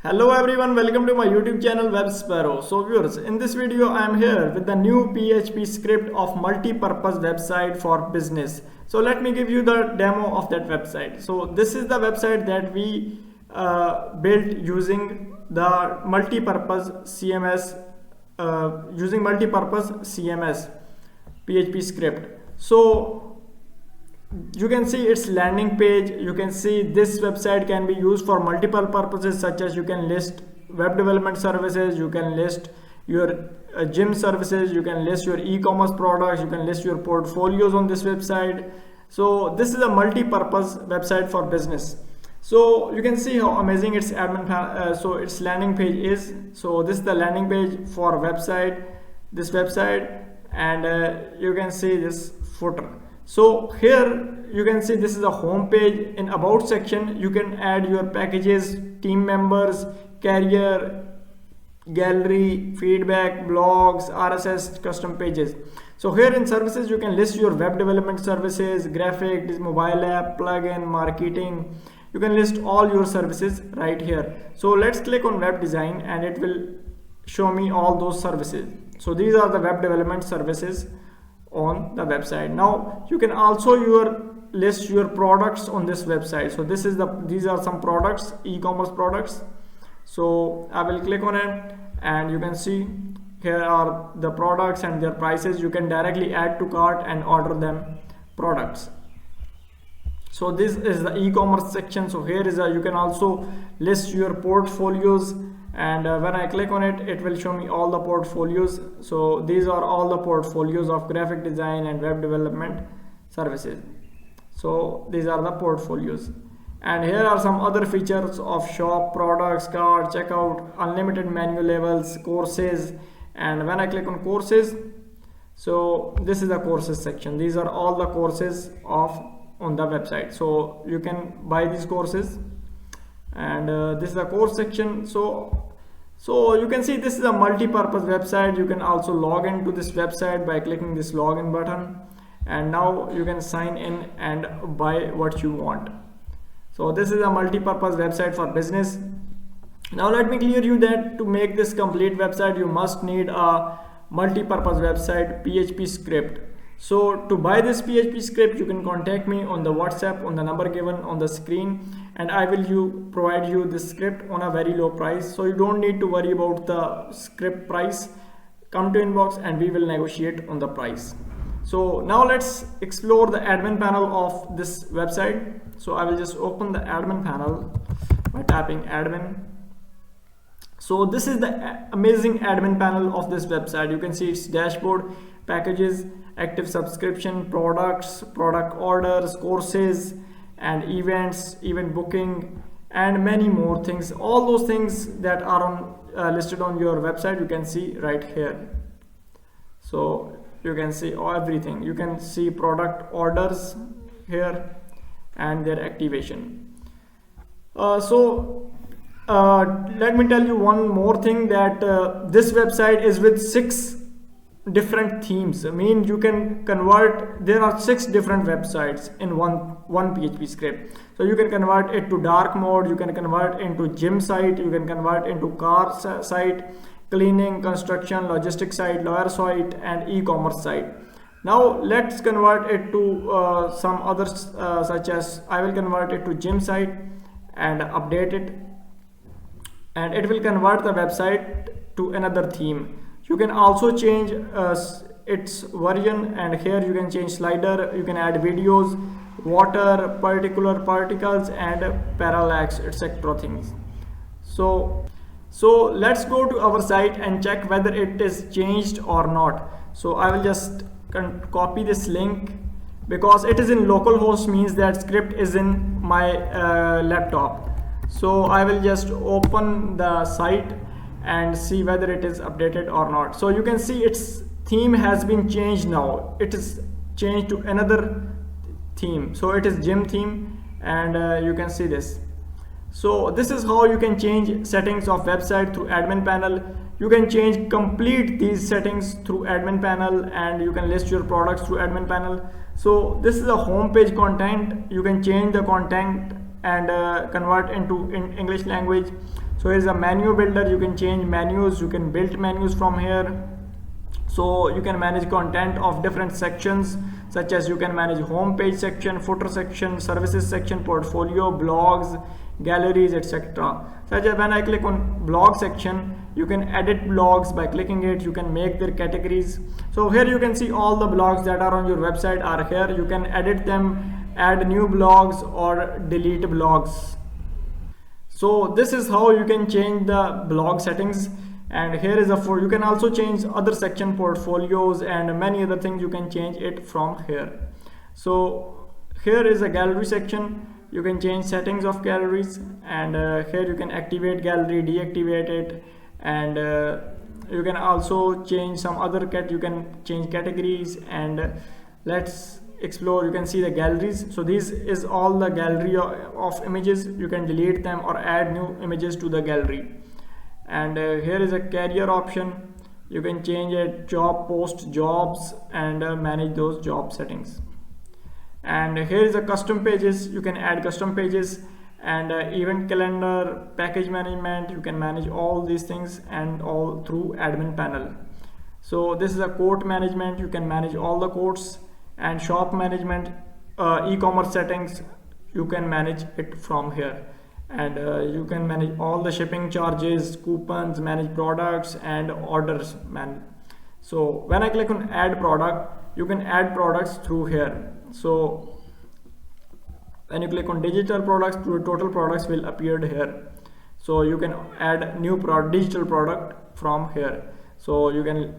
Hello everyone, welcome to my YouTube channel Web Sparrow. So viewers, in this video I am here with the new PHP script of multi-purpose website for business. So let me give you the demo of that website. So this is the website that we built using the multi-purpose CMS PHP script. So you can see its landing page. You can see this website can be used for multiple purposes, such as you can list web development services, you can list your gym services, you can list your e-commerce products, you can list your portfolios on this website. So this is a multi-purpose website for business. So you can see how amazing its its landing page is. So this is the landing page for this website, and you can see this footer. So here you can see this is a home page. In about section you can add your packages, team members, career, gallery, feedback, blogs, RSS, custom pages. So here in services you can list your web development services, graphics, mobile app, plugin, marketing. You can list all your services right here. So let's click on web design and it will show me all those services. So these are the web development services on the website. Now you can also list your products on this website. So these are some products, e-commerce products. So I will click on it and you can see here are the products and their prices. You can directly add to cart and order them products. So this is the e-commerce section. So here is you can also list your portfolios, and when I click on it, it will show me all the portfolios. So these are all the portfolios of graphic design and web development services. So these are the portfolios, and here are some other features of shop, products, cart, checkout, unlimited menu levels, courses. And when I click on courses, so this is the courses section. These are all the courses on the website. So you can buy these courses, and this is the course section. So you can see this is a multi-purpose website. You can also log into this website by clicking this login button, and now you can sign in and buy what you want. So this is a multi-purpose website for business. Now let me clear you that to make this complete website you must need a multi-purpose website PHP script. So to buy this PHP script, you can contact me on the WhatsApp on the number given on the screen, and I will provide you this script on a very low price. So you don't need to worry about the script price. Come to inbox and we will negotiate on the price. So now let's explore the admin panel of this website. So I will just open the admin panel by tapping admin. So this is the amazing admin panel of this website. You can see its dashboard, packages, active subscription, products, product orders, courses, and events, event booking, and many more things. All those things that are listed on your website you can see right here. So you can see everything. You can see product orders here and their activation. Let me tell you one more thing, that this website is with 6 different themes. I mean, you can convert, there are 6 different websites in one PHP script. So you can convert it to dark mode, you can convert into gym site, you can convert into car site, cleaning, construction, logistics site, lawyer site, and e-commerce site. Now let's convert it to some others, such as I will convert it to gym site and update it, and it will convert the website to another theme. You can also change its version, and here you can change slider, you can add videos, water, particular particles, and parallax, etc. things. So let's go to our site and check whether it is changed or not. So I will just copy this link, because it is in localhost, means that script is in my laptop. So I will just open the site and see whether it is updated or not. So you can see its theme has been changed now. It is changed to another theme. So it is gym theme, and you can see this. So this is how you can change settings of website through admin panel. You can change complete these settings through admin panel, and you can list your products through admin panel. So this is a home page content. You can change the content and convert into English language. So here's a menu builder. You can change menus, you can build menus from here. So you can manage content of different sections, such as you can manage home page section, footer section, services section, portfolio, blogs, galleries, etc. Such as when I click on blog section, you can edit blogs by clicking it. You can make their categories. So here you can see all the blogs that are on your website are here. You can edit them, add new blogs or delete blogs. So this is how you can change the blog settings. And here is a for you can also change other section, portfolios and many other things. You can change it from here. So here is a gallery section. You can change settings of galleries, and here you can activate gallery, deactivate it, and you can also change some other you can change categories. And let's explore. You can see the galleries. So this is all the gallery of images. You can delete them or add new images to the gallery. And here is a career option. You can change it, job, post jobs, and manage those job settings. And here is a custom pages. You can add custom pages, and event calendar, package management. You can manage all these things and all through admin panel. So this is a quote management. You can manage all the quotes, and shop management, e-commerce settings. You can manage it from here. And you can manage all the shipping charges, coupons, manage products and orders. So when I click on add product, you can add products through here. So when you click on digital products, your total products will appear here. So you can add new digital product from here. So you can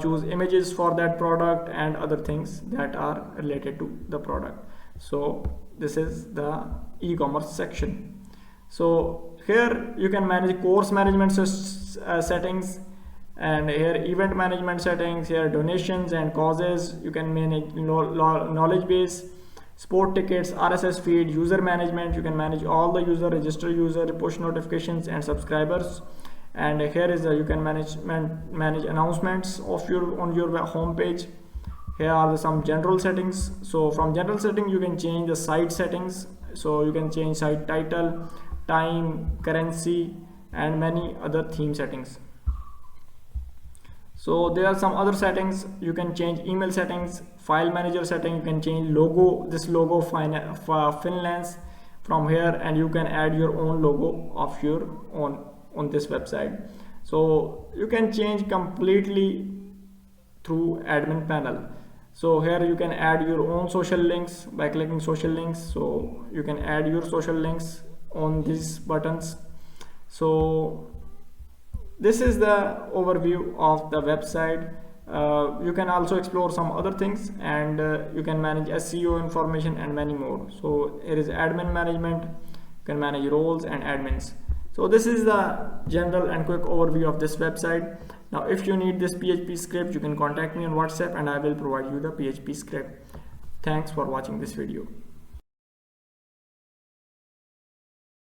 choose images for that product and other things that are related to the product. So this is the e-commerce section. So here you can manage course management settings, and here event management settings, here donations and causes. You can manage knowledge base, sport tickets, RSS feed, user management. You can manage all the user, register user, push notifications and subscribers. And here is you can manage announcements of on your home page. Here are some general settings. So from general setting you can change the site settings. So you can change site title, time, currency and many other theme settings. So there are some other settings. You can change email settings, file manager setting. You can change logo, this logo finance from here, and you can add your own logo of your own on this website. So you can change completely through admin panel. So here you can add your own social links by clicking social links. So you can add your social links on these buttons. So this is the overview of the website. You can also explore some other things, and you can manage SEO information and many more. So here is admin management. You can manage roles and admins. So this is the general and quick overview of this website. Now if you need this PHP script, you can contact me on WhatsApp and I will provide you the PHP script. Thanks for watching this video.